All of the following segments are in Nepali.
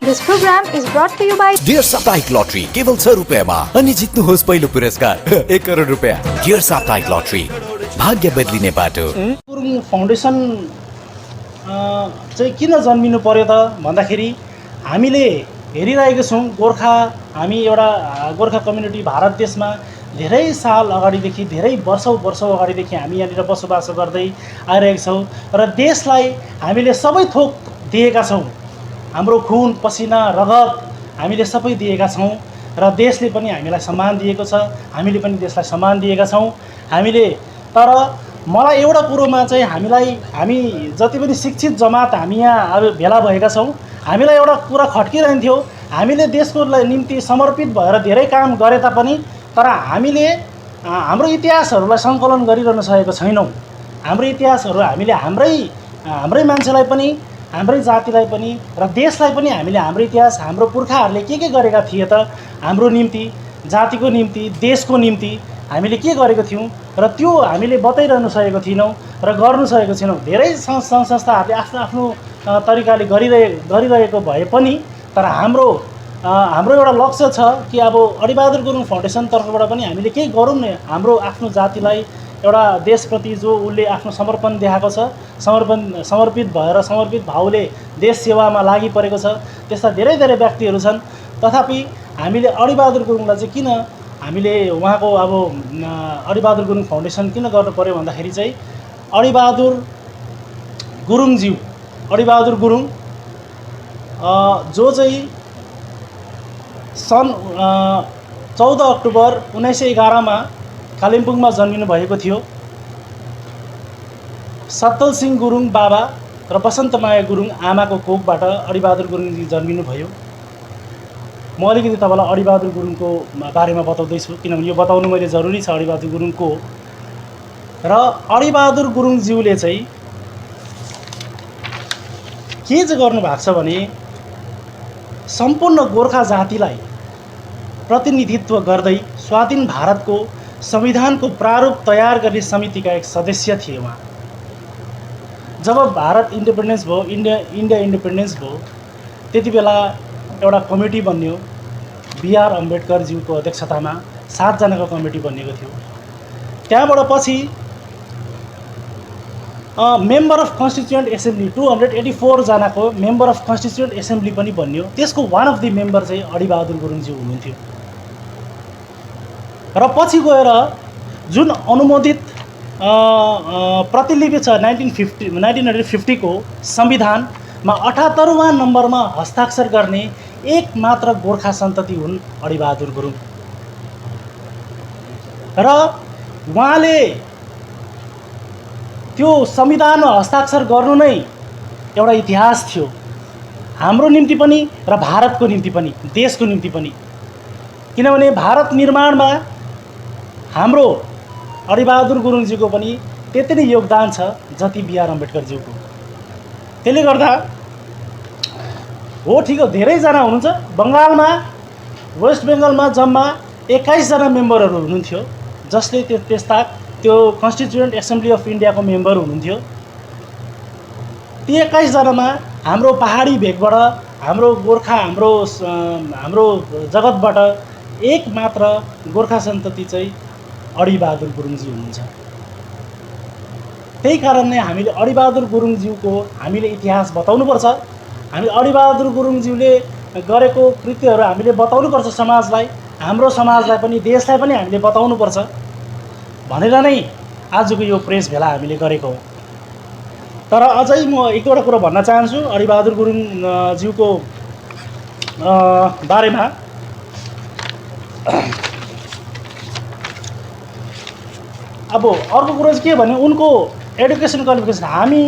This program is brought to you by dear साप्ताहिक लटरी केवल 6 रुपियाँमा अनि जित्नुहोस् पहिलो पुरस्कार 1 करोड रुपियाँ। डियर साप्ताहिक लटरी भाग्य बदलिने बाटो। गुरुङ फाउन्डेसन चाहिँ किन जन्मिनु पर्यो त भन्दाखेरि हामीले हेरिरहेको छौँ हामी एउटा गोर्खा कम्युनिटी भारत देशमा धेरै साल अगाडिदेखि धेरै वर्षौं अगाडिदेखि हामी यहाँनिर बसोबास गर्दै आइरहेका छौँ र देशलाई हामीले सबै थोक दिएका छौँ। हाम्रो खुन पसिना रगत हामीले सबै दिएका छौँ र देशले पनि हामीलाई सम्मान दिएको छ, हामीले पनि देशलाई सम्मान दिएका छौँ। हामीले तर मलाई एउटा कुरोमा चाहिँ हामी जति पनि शिक्षित जमात हामी यहाँ अब भेला भएका छौँ, हामीलाई एउटा कुरा खट्किरहन्थ्यो। हामीले देशको निम्ति समर्पित भएर धेरै काम गरे तापनि तर हामीले हाम्रो इतिहासहरूलाई सङ्कलन गरिरहन सकेको छैनौँ। हाम्रो इतिहासहरू हामीले हाम्रै मान्छेलाई पनि, हाम्रै जातिलाई पनि र देशलाई पनि हामीले हाम्रो इतिहास, हाम्रो पुर्खाहरूले के गरेका थिए त हाम्रो निम्ति, जातिको निम्ति, देशको निम्ति हामीले के गरेको थियौँ र त्यो हामीले बताइरहनु सकेको थिएनौँ र गर्नु सकेको छैनौँ। धेरै संस्थाहरूले आफ्नो आफ्नो तरिकाले गरिरहेको भए पनि तर हाम्रो एउटा लक्ष्य छ कि अब अडिबहादुर गुरुङ फाउन्डेसन तर्फबाट पनि हामीले केही गरौँ न। हाम्रो आफ्नो जातिलाई एउटा देशप्रति जो उसले आफ्नो समर्पण देखाएको छ, समर्पित भएर समर्पित भावले देश सेवामा लागि परेको छ, त्यस्ता धेरै व्यक्तिहरू छन्। तथापि हामीले अडिबहादुर गुरुङलाई चाहिँ किन हामीले उहाँको अब अडिबहादुर गुरुङ फाउन्डेसन किन गर्नु पर्यो भन्दाखेरि चाहिँ अडिबहादुर गुरुङ जो चाहिँ सन् 14 अक्टोबर 1911 मा कालिम्पोङमा जन्मिनु भएको थियो। सत्तल सिंह गुरुङ बाबा र बसन्तमाया गुरुङ आमाको कोखबाट अडिबहादुर गुरुङजी जन्मिनु भयो। म अलिकति तपाईलाई अडिबहादुर गुरुङको बारेमा बताउँदैछु किनभने यो बताउनु मैले जरुरी छ अडिबहादुर गुरुङको। र अडिबहादुर गुरुङज्यूले चाहिँ के चाहिँ गर्नु भएको छ भने सम्पूर्ण गोर्खा जातिलाई प्रतिनिधित्व गर्दै स्वाधीन भारतको संविधानको प्रारूप तयार गर्ने समितिका एक सदस्य थिए उहाँ। जब भारत इन्डिपेन्डेन्स भयो, इन्डिया इन्डिपेन्डेन्स भयो, त्यति बेला एउटा कमिटी बन्यो। बीआर अम्बेडकरज्यूको अध्यक्षतामा 7 जनाको कमिटी बनिएको थियो। त्यहाँबाट पछि मेम्बर अफ कन्स्टिट्युएन्ट एसेम्ब्ली 284 जनाको मेम्बर अफ कन्स्टिट्युएन्ट एसेम्ब्ली पनि बन्यो। त्यसको वान अफ द मेम्बर चाहिँ अडिबहादुर गुरुङज्यू हुनुहुन्थ्यो। र पछि गएर जुन अनुमोदित प्रतिलिपि छ 1950 को संविधानमा 78वां नम्बरमा हस्ताक्षर गर्ने एक मात्र गोर्खा सन्तति हुन् अडिबहादुर गुरुङ। र उहाँले त्यो संविधानमा हस्ताक्षर गर्नु नै एउटा इतिहास थियो हाम्रो निम्ति पनि र भारतको निम्ति पनि, देशको निम्ति पनि। किनभने भारत निर्माणमा हाम्रो अडिबहादुर गुरुङज्यूको पनि त्यति नै योगदान छ जति बीआर अम्बेडकरज्यूको। त्यसले गर्दा हो ठिक हो, धेरैजना हुनुहुन्छ। बङ्गालमा, वेस्ट बेङ्गलमा जम्मा 21 जना मेम्बरहरू हुनुहुन्थ्यो जसले त्यो कन्स्टिट्युएन्ट एसेम्ब्ली अफ इन्डियाको मेम्बर हुनुहुन्थ्यो। ती 21 जनामा हाम्रो पहाडी भेगबाट, हाम्रो गोर्खा, हाम्रो जगतबाट एक मात्र गोर्खा सन्तति चाहिँ अडिबहादुर गुरुङज्यू हुनुहुन्छ। त्यही कारणले हामीले अडिबहादुर गुरुङज्यूको हामीले इतिहास बताउनुपर्छ। हामी अडिबहादुर गुरुङज्यूले गरेको कृत्यहरू हामीले बताउनुपर्छ समाजलाई, हाम्रो समाजलाई पनि, देशलाई पनि हामीले बताउनुपर्छ भनेर नै आजको यो प्रेस भेला हामीले गरेको हो। तर अझै म एक दुईवटा कुरा भन्न चाहन्छु अडिबहादुर गुरुङज्यूको बारेमा। अब अर्को कुरो चाहिँ के भने उनको एडुकेसन क्वालिफिकेसन हामी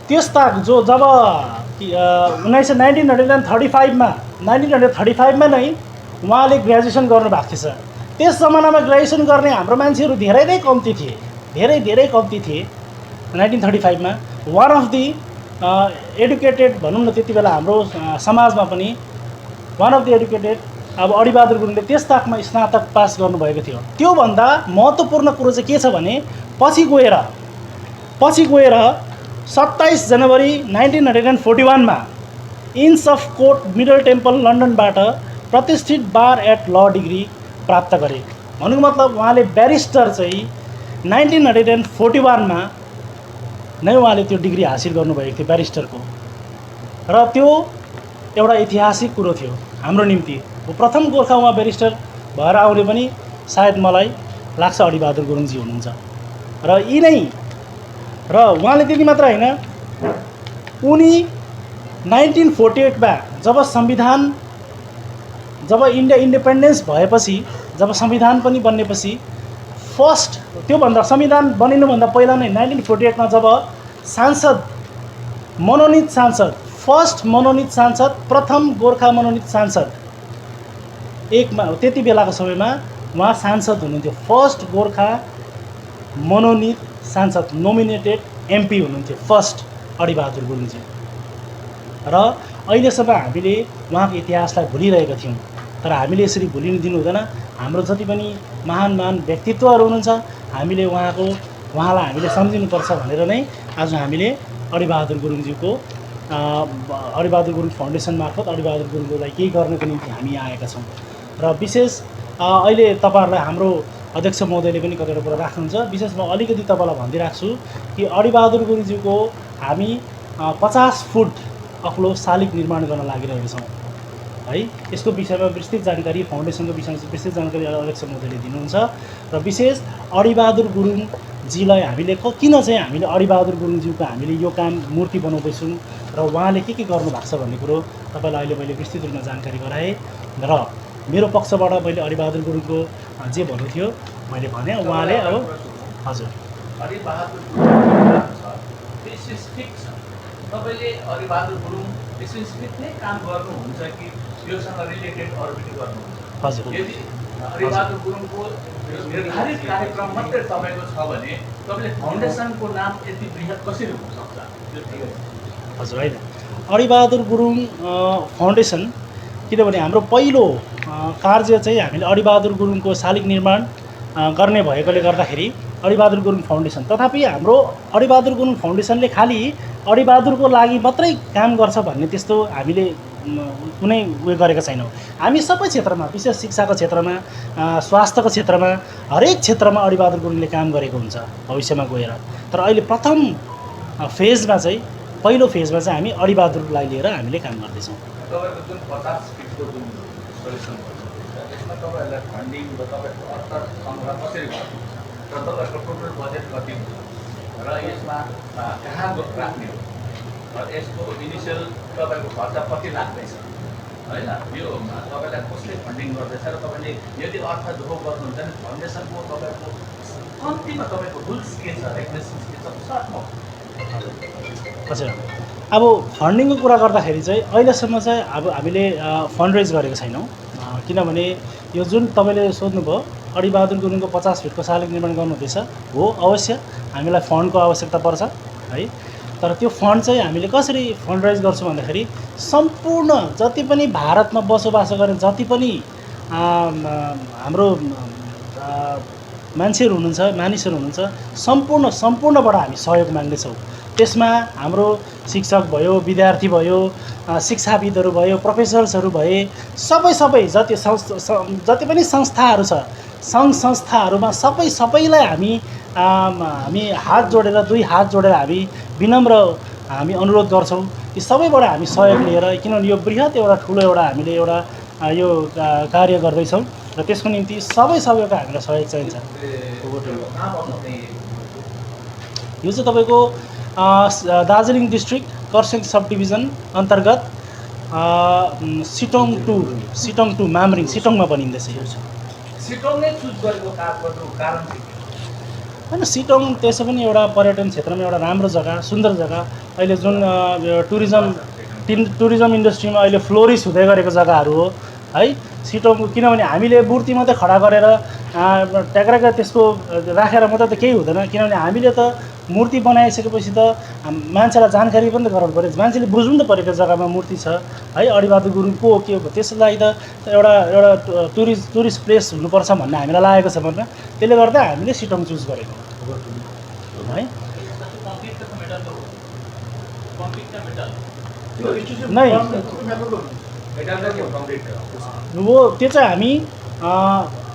त्यस ताक जो जब 1935 मा नै उहाँले ग्रेजुएसन गर्नुभएको थिएछ। त्यस जमानामा ग्रेजुएसन गर्ने हाम्रो मान्छेहरू धेरै नै कम्ती थिए, धेरै कम्ती थिए। 1935 मा वान अफ द एडुकेटेड भनौँ न त्यति बेला हाम्रो समाजमा पनि वान अफ द एडुकेटेड अब अडिबहादुर गुरुङले त्यस ताकमा स्नातक पास गर्नुभएको थियो। त्योभन्दा महत्त्वपूर्ण कुरो चाहिँ के छ भने पछि गएर 27 जनवरी 1941 मा इन्स अफ कोर्ट मिडल टेम्पल लन्डनबाट प्रतिष्ठित बार एट ल डिग्री प्राप्त गरे। भन्नुको मतलब उहाँले ब्यारिस्टर चाहिँ 1941 मा नै उहाँले त्यो डिग्री हासिल गर्नुभएको थियो ब्यारिस्टरको, र त्यो एउटा ऐतिहासिक कुरो थियो हाम्रो निम्ति। प्रथम गोर्खा उहाँ ब्यारिस्टर भएर आउने पनि सायद मलाई लाग्छ अडिबहादुर गुरुङजी हुनुहुन्छ। र यी नै र उहाँले त्यति मात्र होइन, उनी 1948 मा जब इन्डिया इन्डिपेन्डेन्स भएपछि, जब संविधान पनि बन्नेपछि फर्स्ट, त्योभन्दा संविधान बनिनुभन्दा पहिला नै 1948 मा जब सांसद मनोनित सांसद, फर्स्ट मनोनित सांसद, प्रथम गोर्खा मनोनित सांसद एकमा, त्यति बेलाको समयमा उहाँ सांसद हुनुहुन्थ्यो। फर्स्ट गोर्खा मनोनित सांसद, नोमिनेटेड एमपी हुनुहुन्थ्यो फर्स्ट अडिबहादुर गुरुङजी। र अहिलेसम्म हामीले उहाँको इतिहासलाई भुलिरहेका थियौँ, तर हामीले यसरी भुलिनु दिनु हुँदैन। हाम्रो जति पनि महान महान व्यक्तित्वहरू हुनुहुन्छ, हामीले उहाँलाई हामीले सम्झिनुपर्छ भनेर नै आज हामीले अडिबहादुर गुरुङज्यूको अडिबहादुर गुरुङ फाउन्डेसन मार्फत अडिबहादुर गुरुङलाई केही गर्नको निम्ति हामी यहाँ आएका छौँ। र विशेष अहिले तपाईँहरूलाई हाम्रो अध्यक्ष महोदयले पनि कतिवटा कुरा राख्नुहुन्छ। विशेष म अलिकति तपाईँलाई भनिदिइराख्छु कि अडिबहादुर गुरुङज्यूको हामी 50 फुट अग्लो शालिग निर्माण गर्न लागिरहेका छौँ है। यसको विषयमा विस्तृत जानकारी, फाउन्डेसनको विषयमा विस्तृत जानकारी अध्यक्ष महोदयले दिनुहुन्छ। र विशेष अडिबहादुर गुरुङजीलाई हामीले किन चाहिँ हामीले अडिबहादुर गुरुङज्यूको हामीले यो काम मूर्ति बनाउँदैछौँ र उहाँले के गर्नुभएको छ भन्ने कुरो तपाईँलाई अहिले मैले विस्तृत रूपमा जानकारी गराएँ। र मेरो पक्षबाट मैले अडिबहादुर गुरुङको जे भन्नु थियो मैले भने, उहाँले अब हजुर अडिबहादुर गुरुङ स्पेसिफिक छ, तपाईँले अडिबहादुर गुरुङ स्पेसिफिक नै काम गर्नुहुन्छ कि योसँग रिलेटेड अरू पनि गर्नुहुन्छ? हजुर, यदि अडिबहादुर गुरुङको निर्धारित कार्यक्रम मात्रै तपाईँको छ भने तपाईँले फाउन्डेसनको नाम यति बृहत कसरी हुनसक्छ? हजुर होइन, अडिबहादुर गुरुङ फाउन्डेसन, किनभने हाम्रो पहिलो कार्य चाहिँ हामीले अडिबहादुर गुरुङको शालिग निर्माण गर्ने भएकोले गर्दाखेरि अडिबहादुर गुरुङ फाउन्डेसन, तथापि हाम्रो अडिबहादुर गुरुङ फाउन्डेसनले खालि अडिबहादुरको लागि मात्रै काम गर्छ भन्ने त्यस्तो हामीले कुनै उयो गरेका छैनौँ। हामी सबै क्षेत्रमा, विशेष शिक्षाको क्षेत्रमा, स्वास्थ्यको क्षेत्रमा, हरेक क्षेत्रमा अडिबहादुर गुरुङले काम गरेको हुन्छ भविष्यमा गएर। तर अहिले प्रथम फेजमा चाहिँ, पहिलो फेजमा चाहिँ हामी अडिबहादुरलाई लिएर हामीले काम गर्दैछौँ। तपाईँको जुन 50 फिटको जुन सोल्युसन त्यसमा तपाईँहरूलाई फन्डिङ र तपाईँको अर्थ सङ्ग्रह कसरी गर्नुहुन्छ र तपाईँहरूको टोटल बजेट कति हुन्छ र यसमा कहाँ राख्ने हो र यसको इनिसियल तपाईँको खर्च कति लाग्दैछ होइन, यो तपाईँलाई कसले फन्डिङ गर्दैछ र तपाईँले यदि अर्थ जो गर्नुहुन्छ भने फाउन्डेसनको तपाईँको कम्तीमा तपाईँको रुल्स के छ, रेगुलेसन्स के छ, सर्टमा? हजुर, अब फन्डिङको कुरा गर्दाखेरि चाहिँ अहिलेसम्म चाहिँ अब हामीले फन्ड रेज गरेको छैनौँ। किनभने यो जुन तपाईँले सोध्नुभयो अडिबहादुर गुरुङको 50 फिटको शालिग निर्माण गर्नुहुँदैछ, हो अवश्य हामीलाई फन्डको आवश्यकता पर्छ है। तर त्यो फन्ड चाहिँ हामीले कसरी फन्ड रेज गर्छौँ भन्दाखेरि सम्पूर्ण जति पनि भारतमा बसोबासो गर्ने जति पनि हाम्रो मानिसहरू हुनुहुन्छ सम्पूर्णबाट हामी सहयोग माग्नेछौँ। त्यसमा हाम्रो शिक्षक भयो, विद्यार्थी भयो, शिक्षाविदहरू भयो, प्रोफेसर्सहरू भए, सबै जति पनि संस्थाहरू छ, सङ्घ संस्थाहरूमा सबैलाई हामी हात जोडेर, दुई हात जोडेर हामी विनम्र अनुरोध गर्छौँ कि सबैबाट हामी सहयोग लिएर, किनभने यो बृहत एउटा ठुलो एउटा हामीले एउटा यो कार्य गर्दैछौँ र त्यसको निम्ति सबैको हामीलाई सहयोग चाहिन्छ। यो चाहिँ तपाईँको Darjeeling district Kurseong sub division अन्तर्गत सिटोङ टु मामरिङ, सिटोङमा बनिँदैछ यो चाहिँ। सिटोङ नै चुज गरेको कारण होइन, सिटोङ त्यसै पनि एउटा पर्यटन क्षेत्रमा एउटा राम्रो जग्गा, सुन्दर जग्गा, अहिले जुन टुरिज्म इन्डस्ट्रीमा अहिले फ्लोरिस हुँदै गरेको जग्गाहरू हो है सिटोङको। किनभने हामीले मूर्ति मात्रै खडा गरेर ट्याक्राका त्यसको राखेर मात्रै त केही हुँदैन, किनभने हामीले त मूर्ति बनाइसकेपछि त मान्छेलाई जानकारी पनि त गराउनु पऱ्यो, मान्छेले बुझ्नु त पऱ्यो त्यो जग्गामा मूर्ति छ है, अडिबहादुर गुरुङ को हो के हो। त्यसको लागि त एउटा टुरिस्ट प्लेस हुनुपर्छ भन्ने हामीलाई लागेको छ मनमा, त्यसले गर्दा हामीले सिटोङ चुज गरेको है। नहीं এটা কি কমপ্লিট वो त्यो चाहिँ हामी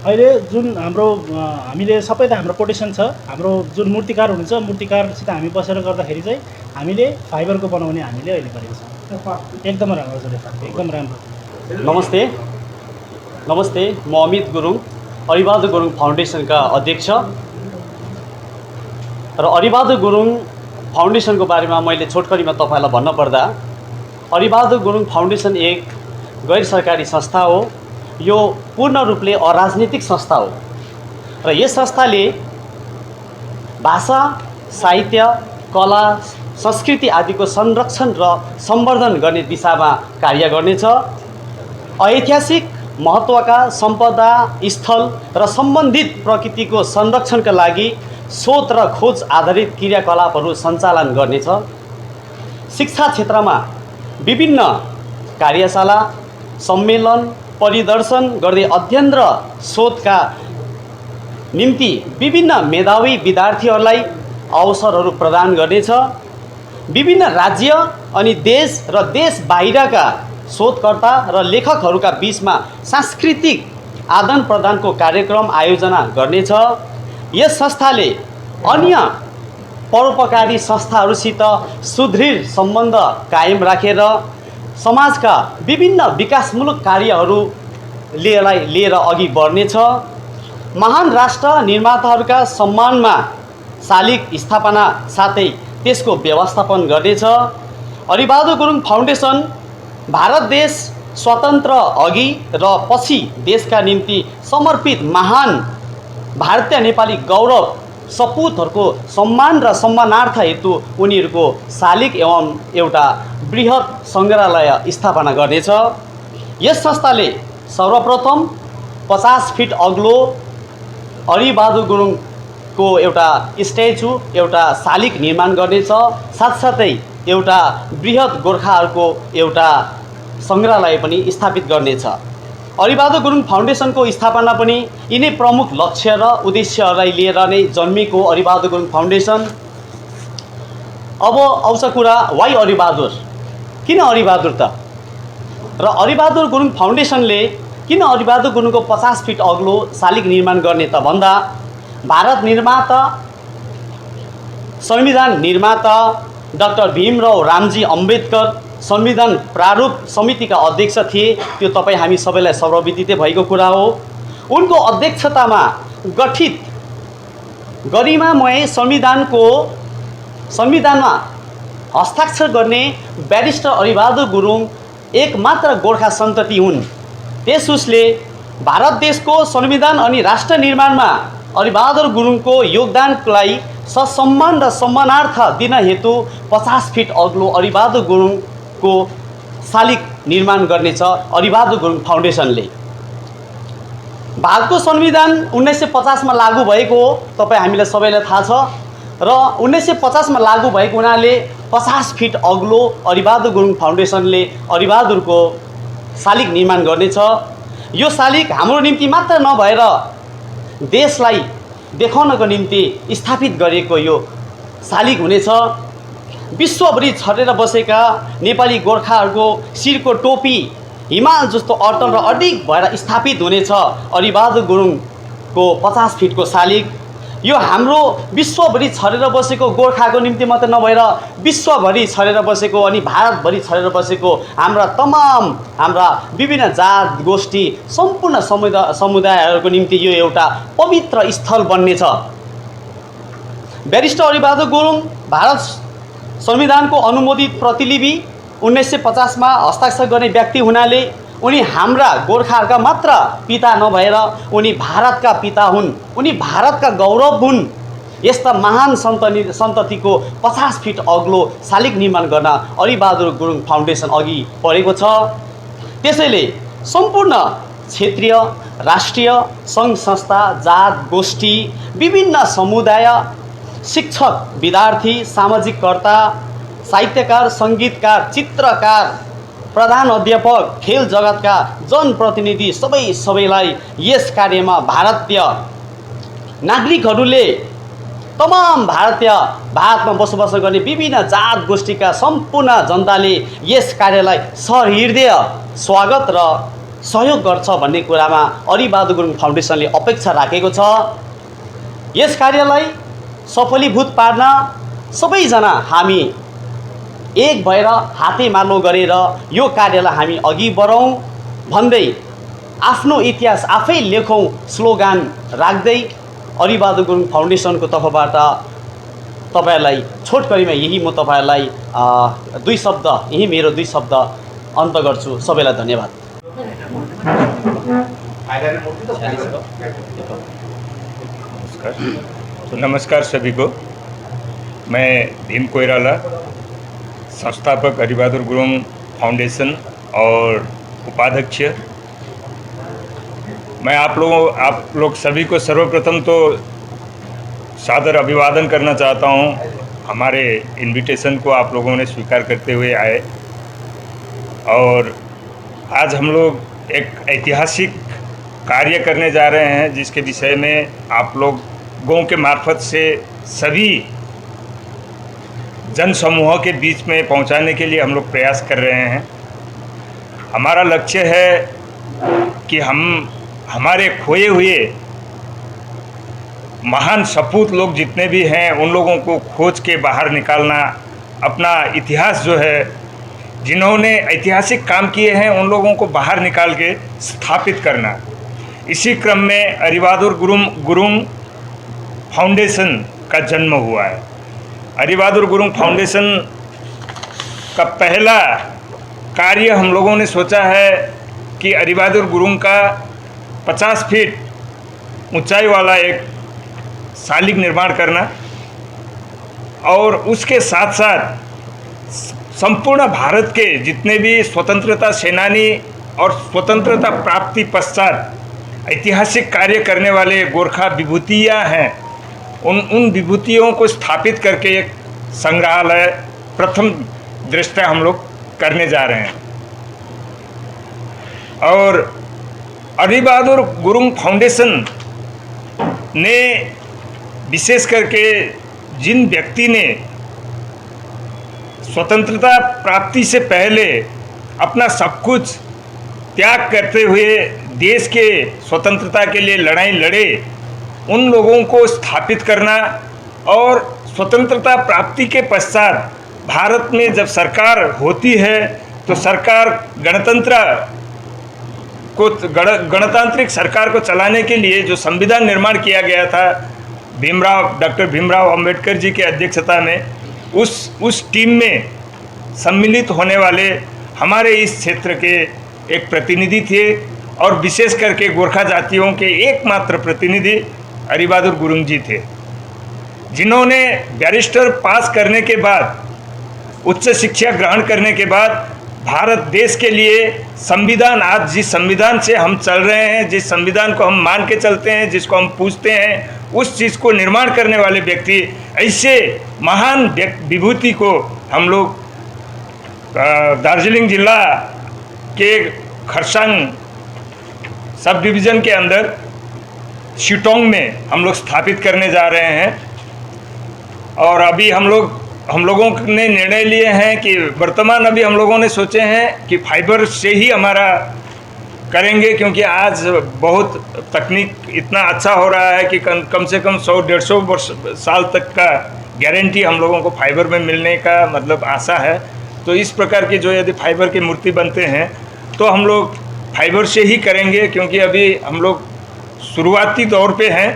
अहिले जुन हाम्रो हामीले सबै त हाम्रो कोटेसन छ हाम्रो जुन मूर्तिकार हुनुहुन्छ मूर्तिकारसित हामी बसेर गर्दाखेरि चाहिँ हामीले फाइबरको बनाउने हामीले अहिले गरेको छौँ एकदम राम्रो छ रेफर एकदम राम्रो नमस्ते नमस्ते म अमित गुरुङ अरिबहादुर गुरुङ फाउन्डेसनका अध्यक्ष र अरिबहादुर गुरुङ फाउन्डेसनको बारेमा मैले छोटकरीमा तपाईँलाई भन्नुपर्दा अरिबहादुर गुरुङ फाउन्डेसन एक गैर सरकारी संस्था हो। यो पूर्ण रूपले अराजनीतिक संस्था हो र यस संस्थाले भाषा साहित्य कला संस्कृति आदिको संरक्षण र सम्वर्धन गर्ने दिशामा कार्य गर्नेछ। ऐतिहासिक महत्त्वका सम्पदा स्थल र सम्बन्धित प्रकृतिको संरक्षणका लागि शोध र खोज आधारित क्रियाकलापहरू सञ्चालन गर्नेछ। शिक्षा क्षेत्रमा विभिन्न कार्यशाला सम्मेलन परिदर्शन गर्दै अध्ययन र शोधका निम्ति विभिन्न मेधावी विद्यार्थीहरूलाई अवसरहरू प्रदान गर्नेछ। विभिन्न राज्य अनि देश र देश बाहिरका शोधकर्ता र लेखकहरूका बीचमा सांस्कृतिक आदान प्रदानको कार्यक्रम आयोजना गर्नेछ। यस संस्थाले अन्य परोपकारी संस्थाहरूसित सुदृढ सम्बन्ध कायम राखेर समाजका विभिन्न विकासमूलक कार्यहरू लिएर अघि बढ्नेछ। महान राष्ट्र निर्माताहरूका सम्मानमा शालिग स्थापना साथै त्यसको व्यवस्थापन गर्नेछ। अरिबहादुर गुरुङ फाउन्डेसन भारत देश स्वतन्त्र अघि र पछि देशका निम्ति समर्पित महान भारतीय नेपाली गौरव सपूतहरूको सम्मान र सम्मानार्थ हेतु उनीहरूको शालिग एवं एउटा बृहत सङ्ग्रहालय स्थापना गर्नेछ। यस संस्थाले सर्वप्रथम 50 फिट अग्लो अरिबहादुर गुरुङको एउटा स्ट्याचु एउटा शालिग निर्माण गर्नेछ। साथसाथै एउटा बृहत गोर्खाहरूको एउटा सङ्ग्रहालय पनि स्थापित गर्नेछ। अरिबहादुर गुरुङ फाउन्डेसनको स्थापना पनि यिनै प्रमुख लक्ष्य र उद्देश्यहरूलाई लिएर नै जन्मिएको अरिबहादुर गुरुङ फाउन्डेसन। अब आउँछ कुरा वाइ अरिबहादुर, किन अरिबहादुर त र अरिबहादुर गुरुङ फाउन्डेसनले किन अरिबहादुर गुरुङको 50 फिट अग्लो शालिग निर्माण गर्ने त भन्दा भारत निर्माता संविधान निर्माता डाक्टर भीमराव रामजी अम्बेडकर संविधान प्रारूप समितिका अध्यक्ष थिए। त्यो तपाईँ हामी सबैलाई सर्वविदितै भएको कुरा हो। उनको अध्यक्षतामा गठित गरिमामय संविधानमा हस्ताक्षर गर्ने ब्यारिस्टर अरिबहादुर गुरुङ एकमात्र गोर्खा सन्तति हुन्। त्यस उसले भारत देशको संविधान अनि राष्ट्र निर्माणमा अरिबहादुर गुरुङको योगदानलाई ससम्मान र सम्मानार्थ दिन हेतु 50 फिट अग्लो अरिबहादुर गुरुङको शालिग निर्माण गर्नेछ अरिबहादुर गुरुङ फाउन्डेसनले। भारतको संविधान 1950 मा लागू भएको तपाईँ हामीलाई सबैलाई थाहा छ र 1950 मा लागू भएको हुनाले 50 फिट अग्लो अरिबहादुर गुरुङ फाउन्डेसनले अरिबहादुरको शालिग निर्माण गर्नेछ। यो शालिग हाम्रो निम्ति मात्र नभएर देशलाई देखाउनको निम्ति स्थापित गरिएको यो शालिग हुनेछ। विश्वभरि छरेर बसेका नेपाली गोर्खाहरूको शिरको टोपी हिमाल जस्तो अटल र अडिग भएर स्थापित हुनेछ अरिबहादुर गुरुङको 50 फिटको शालिग। यो हाम्रो विश्वभरि छरेर बसेको गोर्खाको निम्ति मात्र नभएर विश्वभरि छरेर बसेको अनि भारतभरि छरेर बसेको हाम्रा विभिन्न जात गोष्ठी सम्पूर्ण समुदायहरूको निम्ति यो एउटा पवित्र स्थल बन्नेछ। ब्यारिस्टर अरिबहादुर गुरुङ भारत संविधानको अनुमोदित प्रतिलिपि 1950 मा हस्ताक्षर गर्ने व्यक्ति हुनाले उनी हाम्रा गोर्खाहरूका मात्र पिता नभएर उनी भारतका पिता हुन्, उनी भारतका गौरव हुन्। यस्ता महान सन्ततिको 50 फिट अग्लो शालिग निर्माण गर्न अरिबहादुर गुरुङ फाउन्डेसन अघि बढेको छ। त्यसैले सम्पूर्ण क्षेत्रीय राष्ट्रिय सङ्घ संस्था जात गोष्ठी विभिन्न समुदाय शिक्षक विद्यार्थी सामाजिककर्ता साहित्यकार सङ्गीतकार चित्रकार प्रधान अध्यापक खेल जगतका जनप्रतिनिधि सबैलाई यस कार्यमा भारतीय नागरिकहरूले तमाम भारतमा बसोबास गर्ने विभिन्न जात गोष्ठीका सम्पूर्ण जनताले यस कार्यलाई सहृदय स्वागत र सहयोग गर्छ भन्ने कुरामा अरिबहादुर गुरुङ फाउन्डेसनले अपेक्षा राखेको छ। यस कार्यलाई सफलीभूत पार्न सबैजना हामी एक भएर हातेमालो गरेर यो कार्यलाई हामी अघि बढाउँ भन्दै आफ्नो इतिहास आफै लेखौँ स्लोगान राख्दै अरिबहादुर गुरुङ फाउन्डेसनको तर्फबाट तपाईहरुलाई छोटकरीमा यही म तपाईहरुलाई मेरो दुई शब्द अन्त गर्छु। सबैलाई धन्यवाद। नमस्कार सभी को। मैं भीम कोइराला, संस्थापक अरिबहादुर गुरुङ फाउंडेशन और उपाध्यक्ष। मैं आप लोग सभी को सर्वप्रथम तो सादर अभिवादन करना चाहता हूं। हमारे इनविटेशन को आप लोगों ने स्वीकार करते हुए आए और आज हम लोग एक ऐतिहासिक कार्य करने जा रहे हैं, जिसके विषय में आप लोगों के मार्फत से सभी जन समूह के बीच में पहुंचाने के लिए हम लोग प्रयास कर रहे हैं। हमारा लक्ष्य है कि हमारे खोए हुए महान सपूत लोग जितने भी हैं उन लोगों को खोज के बाहर निकालना, अपना इतिहास जो है जिन्होंने ऐतिहासिक काम किए हैं उन लोगों को बाहर निकाल के स्थापित करना। इसी क्रम में अरिबहादुर गुरुङ फाउंडेशन का जन्म हुआ है। अरिबहादुर गुरुङ फाउंडेशन का पहला कार्य हम लोगों ने सोचा है कि अरिबहादुर गुरुङ का 50 फीट ऊंचाई वाला एक शालिग निर्माण करना और उसके साथ साथ संपूर्ण भारत के जितने भी स्वतंत्रता सेनानी और स्वतंत्रता प्राप्ति पश्चात ऐतिहासिक कार्य करने वाले गोरखा विभूतियाँ हैं, उन विभूतियों को स्थापित करके एक संग्रहालय प्रथम दृष्टया हम लोग करने जा रहे हैं। और अरिबहादुर गुरुङ फाउंडेशन ने विशेष करके जिन व्यक्ति ने स्वतंत्रता प्राप्ति से पहले अपना सब कुछ त्याग करते हुए देश के स्वतंत्रता के लिए लड़ाई लड़े, उन लोगों को स्थापित करना और स्वतंत्रता प्राप्ति के पश्चात भारत में जब सरकार होती है तो सरकार गणतांत्रिक सरकार को चलाने के लिए जो संविधान निर्माण किया गया था डॉक्टर भीमराव अंबेडकर जी के अध्यक्षता में, उस टीम में सम्मिलित होने वाले हमारे इस क्षेत्र के एक प्रतिनिधि थे और विशेष करके गोरखा जातियों के एकमात्र प्रतिनिधि अरिबहादुर गुरुङ जी थे, जिन्होंने बैरिस्टर पास करने के बाद, उच्च शिक्षा ग्रहण करने के बाद भारत देश के लिए संविधान, आज जिस संविधान से हम चल रहे हैं, जिस संविधान को हम मान के चलते हैं, जिसको हम पूजते हैं, उस चीज़ को निर्माण करने वाले व्यक्ति, ऐसे महान विभूति को हम लोग दार्जिलिंग जिला के खरसाङ सब डिवीज़न के अंदर शिटोंग में हम लोग स्थापित करने जा रहे हैं। और अभी हम लोगों ने निर्णय लिए हैं कि वर्तमान अभी हम लोगों ने सोचे हैं कि फाइबर से ही हमारा करेंगे, क्योंकि आज बहुत तकनीक इतना अच्छा हो रहा है कि कम से कम 100-150 साल तक का गारंटी हम लोगों को फाइबर में मिलने का मतलब आशा है। तो इस प्रकार की जो यदि फाइबर की मूर्ति बनते हैं तो हम लोग फाइबर से ही करेंगे, क्योंकि अभी हम लोग शुरुआती दौर पे हैं।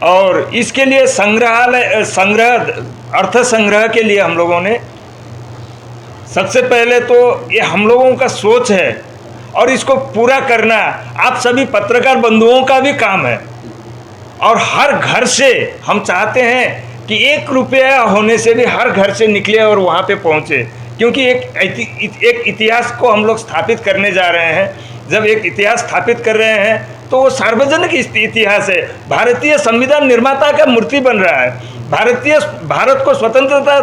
और इसके लिए अर्थ संग्रह के लिए हम लोगों ने सबसे पहले तो ये हम लोगों का सोच है और इसको पूरा करना आप सभी पत्रकार बंधुओं का भी काम है। और हर घर से हम चाहते हैं कि 1 रुपया होने से भी हर घर से निकले और वहाँ पे पहुँचे, क्योंकि एक इतिहास को हम लोग स्थापित करने जा रहे हैं। जब एक इतिहास स्थापित कर रहे हैं तो वो सार्वजनिक इतिहास है। भारतीय संविधान निर्माता का मूर्ति बन रहा है, भारत को स्वतंत्रता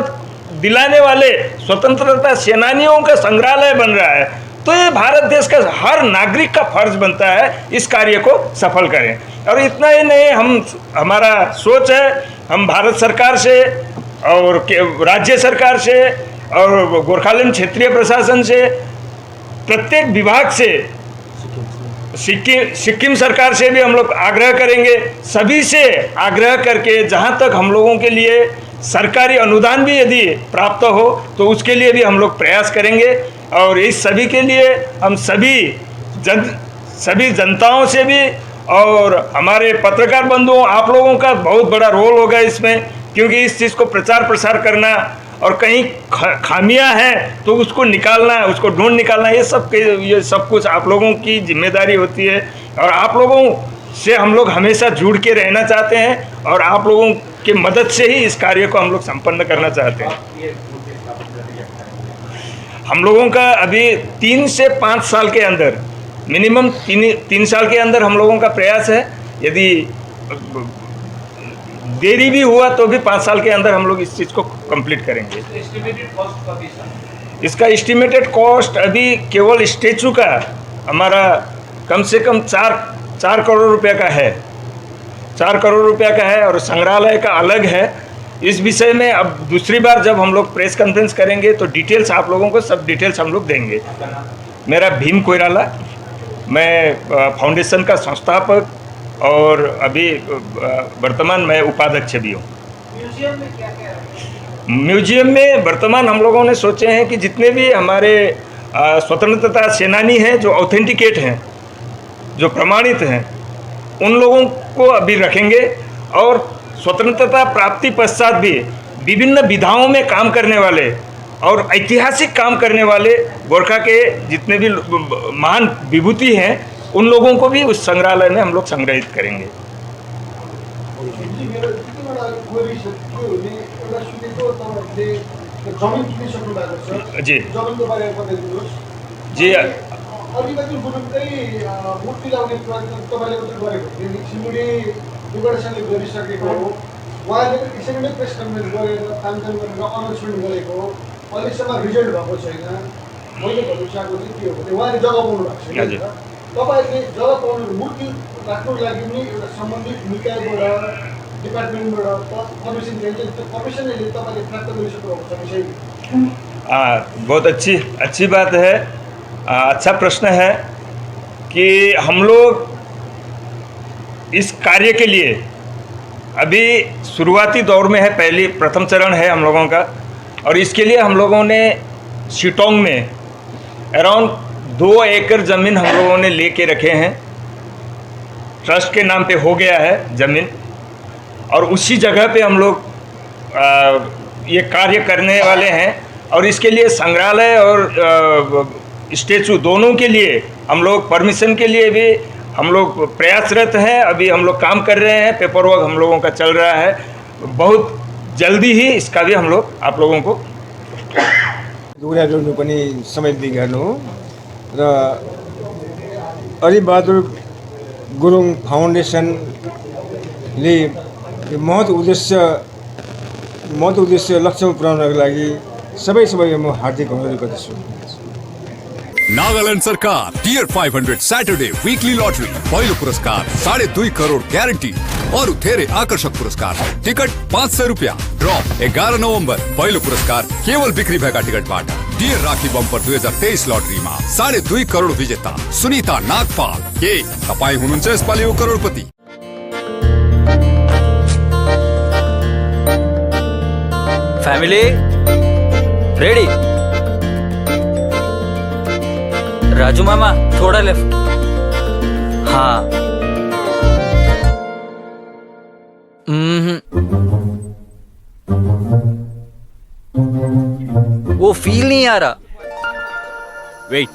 दिलाने वाले स्वतंत्रता सेनानियों का संग्रहालय बन रहा है। तो ये भारत देश का हर नागरिक का फर्ज बनता है इस कार्य को सफल करें। और इतना ही नहीं, हमारा सोच है हम भारत सरकार से और राज्य सरकार से और गोरखालैंड क्षेत्रीय प्रशासन से, प्रत्येक विभाग से, सिक्किम सरकार से भी हम लोग आग्रह करेंगे, सभी से आग्रह करके जहाँ तक हम लोगों के लिए सरकारी अनुदान भी यदि प्राप्त हो तो उसके लिए भी हम लोग प्रयास करेंगे। और इस सभी के लिए हम सभी जनताओं से भी और हमारे पत्रकार बंधुओं, आप लोगों का बहुत बड़ा रोल होगा इसमें, क्योंकि इस चीज़ को प्रचार प्रसार करना और कहीं खामियां हैं तो उसको निकालना, उसको ढूंढ निकालना, ये सब कुछ आप लोगों की जिम्मेदारी होती है। और आप लोगों से हम लोग हमेशा जुड़ के रहना चाहते हैं और आप लोगों की मदद से ही इस कार्य को हम लोग संपन्न करना चाहते हैं। हम लोगों का अभी 3 से 5 साल के अंदर, मिनिमम 3 साल के अंदर हम लोगों का प्रयास है। यदि देरी भी हुआ तो भी 5 साल के अंदर हम लोग इस चीज़ को कंप्लीट करेंगे। इसका एस्टिमेटेड कॉस्ट अभी केवल स्टैचू का हमारा कम से कम 4 करोड़ रुपए का है, 4 करोड़ रुपया का है, और संग्रहालय का अलग है। इस विषय में अब दूसरी बार जब हम लोग प्रेस कॉन्फ्रेंस करेंगे तो डिटेल्स आप लोगों को सब डिटेल्स हम लोग देंगे। मेरा भीम कोइराला, मैं फाउंडेशन का संस्थापक और अभी वर्तमान मैं उपाध्यक्ष भी हूँ। म्यूजियम में वर्तमान हम लोगों ने सोचे हैं कि जितने भी हमारे स्वतंत्रता सेनानी हैं जो ऑथेंटिकेट हैं, जो प्रमाणित हैं, उन लोगों को अभी रखेंगे। और स्वतंत्रता प्राप्ति पश्चात भी विभिन्न विधाओं में काम करने वाले और ऐतिहासिक काम करने वाले गोरखा के जितने भी महान विभूति हैं उन लोगों को भी उस संग्रहालय में हम लोग संग्रहित करेंगे। जी जी तपाईहरुले जग्गा पाउनु मूर्ति राख्नुको लागि पनि एउटा सम्बन्धित निकायबाट डिपार्टमेन्टबाट परमिसन दिन्छ, त्यो परमिसनले तपाईले प्राप्त गरिसक्नु भएको छ। बहुत अच्छी बात है। अच्छा प्रश्न है कि हम लोग इस कार्य के लिए अभी शुरुआती दौर में है, प्रथम चरण है हम लोगों का। और इसके लिए हम लोगों ने शिटोंग में अराउंड 2 एकड़ ज़मीन हम लोगों ने लेके रखे हैं, ट्रस्ट के नाम पे हो गया है ज़मीन। और उसी जगह पे हम लोग ये कार्य करने वाले हैं। और इसके लिए संग्रहालय और स्टैचू दोनों के लिए हम लोग परमिशन के लिए भी हम लोग प्रयासरत हैं। अभी हम लोग काम कर रहे हैं, पेपर वर्क हम लोगों का चल रहा है। बहुत जल्दी ही इसका भी हम लोग आप लोगों को समय दिइहाल्नु र अरिबहादुर गुरुङ फाउन्डेसनले महत उद्देश्य लक्ष्यमा पुर्याउनको लागि सबैलाई म हार्दिक अनुरोध गर्दछु। नागालैंड सरकार टियर 500 सैटरडे वीकली लॉटरी पहिलो पुरस्कार 2.5 करोड़ ग्यारेंटी और धेरै आकर्षक पुरस्कार टिकट 500 रुपया ड्रॉ 11 नवंबर पहिलो पुरस्कार केवल बिक्री भएका टिकटबाट टियर राखी बम्पर 2023 लटरीमा 2.5 करोड़ विजेता सुनीता नागपाल के तपाई हुनुहुन्छ यसपालिको करोडपति। Family ready? राजू मामा थोड़ा लेफ्ट। हाँ वो फील नहीं आ रहा। Weight,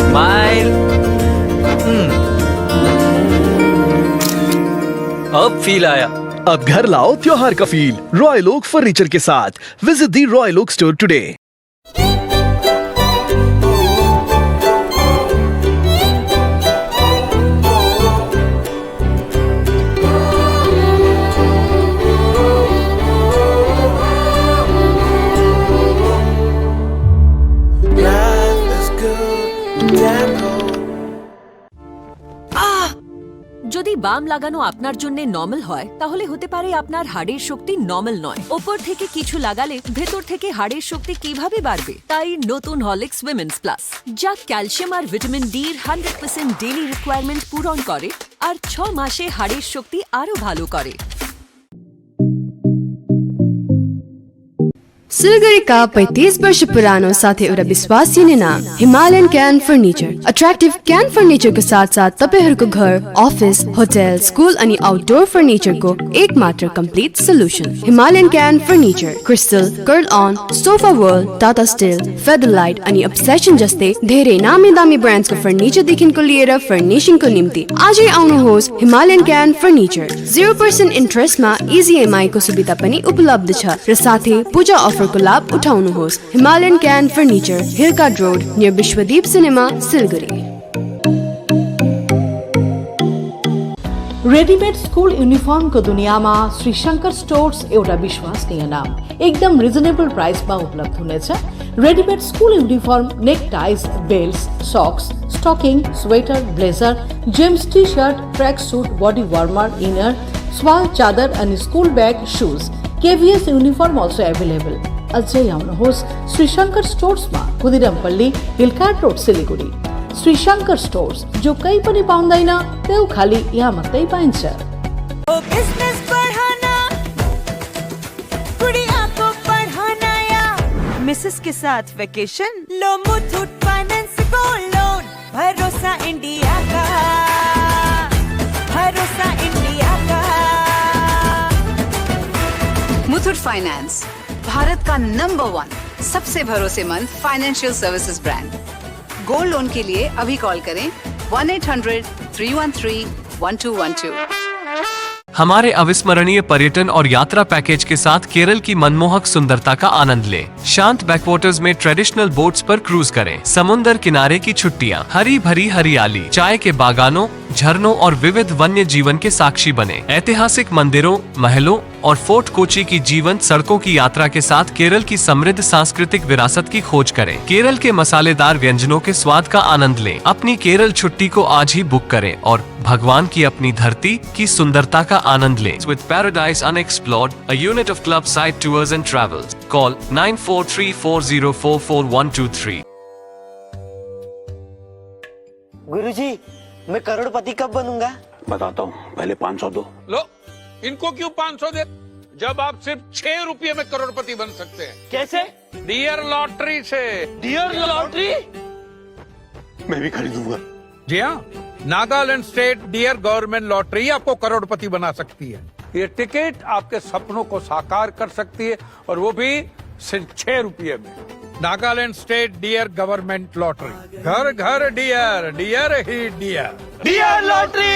smile. अब फील आया। अब घर लाओ त्योहार का फील रॉयल ओक फर्नीचर के साथ। Visit the royal oak store today. যদি বাম লাগানো আপনার জন্য নরমাল হয় তাহলে হতে পারে আপনার হাড়ের শক্তি নরমাল নয়। ওপর থেকে কিছু লাগালে ভেতর থেকে হাড়ের শক্তি কিভাবে বাড়বে? তাই নতুন হরলিক্স উইমেন্স প্লাস, যা ক্যালসিয়াম আর ভিটামিন ডি এর 100% ডেইলি রিকোয়ারমেন্ট পূরণ করে আর 6 মাসে হাড়ের শক্তি আরো ভালো করে। सिलगढ़ी का 35 वर्ष पुरानो साथ एउटा विश्वासिने नाम Himalayan cane furniture. Attractive cane furniture को साथ साथ तपाईहरुको घर, अफिस, होटल, स्कूल अनि आउटडोर फर्निचर को एक मात्र complete solution. Himalayan cane furniture Crystal, Kurlon, Sofa World, Tata Steel, Featherlite अनि अब्सेसन जस्तै धेरै नामी दामी ब्रान्ड्सको फर्निचर देखिनको लिएर फर्निशिङको निम्ति आजै आउनुहोस् हिमालयन क्यान फर्निचर। 0% इन्ट्रेस्टमा इजी EMI को सुविधा पनि उपलब्ध छ र साथै पूजा अफर को लाभ उठाउनुहोस्। Himalayan cane furniture, Hill Cart Road near Vishwadeep cinema, Siliguri. Readymade school uniform को दुनिया में श्री शंकर स्टोर्स एउटा विश्वसनीय नाम एकदम रिजनेबल प्राइस में उपलब्ध हुनेछ। Readymade school uniform, neck ties, belts, socks, stocking, sweater, blazer, jeans T shirt, track suit, body warmer, inner, shawl चादर अनि school bag, shoes, KVS uniform also available। अझै आउनुहोस् श्री शंकर स्टोर्स में, Khudirampalli, Hill Cart Road, Siliguri. Shri Shankar stores, जो कहीं पनि पाउँदैन त्यो खाली यहाँ मात्रै पाइन्छ। बिजनेस बढ़ाना, गुड़िया को पढ़ाना या मिसेस के साथ वेकेशन, लो मुथूट फाइनेंस गोल्ड लोन, भरोसा इंडिया का, भरोसा इंडिया का। मुथूट फाइनेंस भारत का नंबर 1 सबसे भरोसेमंद financial services brand. Gold loan के लिए अभी कॉल करें 1-800-313-1212। हमारे अविस्मरणीय पर्यटन और यात्रा पैकेज के साथ केरल की मनमोहक सुंदरता का आनंद लें। शांत बैकवाटर्स में ट्रेडिशनल बोट्स पर क्रूज करें। समुंदर किनारे की छुट्टियां, हरी भरी हरियाली, चाय के बागानों, झरनों और विविध वन्य जीवन के साक्षी बने। ऐतिहासिक मंदिरों, महलों और फोर्ट कोची की जीवंत सड़कों की यात्रा के साथ केरल की समृद्ध सांस्कृतिक विरासत की खोज करें। केरल के मसालेदार व्यंजनों के स्वाद का आनंद लें। अपनी केरल छुट्टी को आज ही बुक करें और भगवान की अपनी धरती की सुंदरता का आनंद लें। With Paradise Unexplored, a unit of Club Side Tours and Travels. Call 9434044123. गुरुजी, मैं करोड़पति कब बनूंगा? बताता हूँ, पहले 500 दो। लो, इनको क्यों 500 दे? जब आप सिर्फ 6 रुपये में करोड़पति बन सकते हैं। कैसे? डियर लॉटरी से। Dear lottery? मैं भी खरीदूंगा। जी हाँ, Nagaland state dear government lottery आपको करोड़पति बना सकती है। ये टिकट आपके सपनों को साकार कर सकती है और वो भी सिर्फ 6 रुपये में। Nagaland state dear government lottery, घर घर डियर, डियर ही dear. Dear lottery.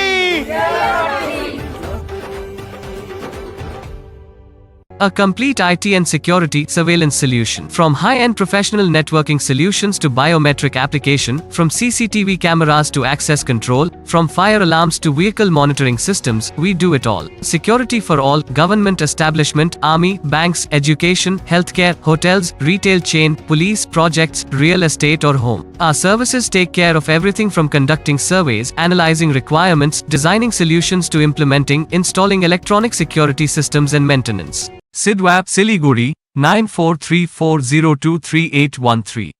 A complete IT and security surveillance solution. From high-end professional networking solutions to biometric application, from CCTV cameras to access control, from fire alarms to vehicle monitoring systems, we do it all. Security for all, government establishment, army, banks, education, healthcare, hotels, retail chain, police, projects, real estate or home. Our services take care of everything from conducting surveys, analyzing requirements, designing solutions to implementing, installing electronic security systems and maintenance. Sidwap, Siliguri, 9434023813.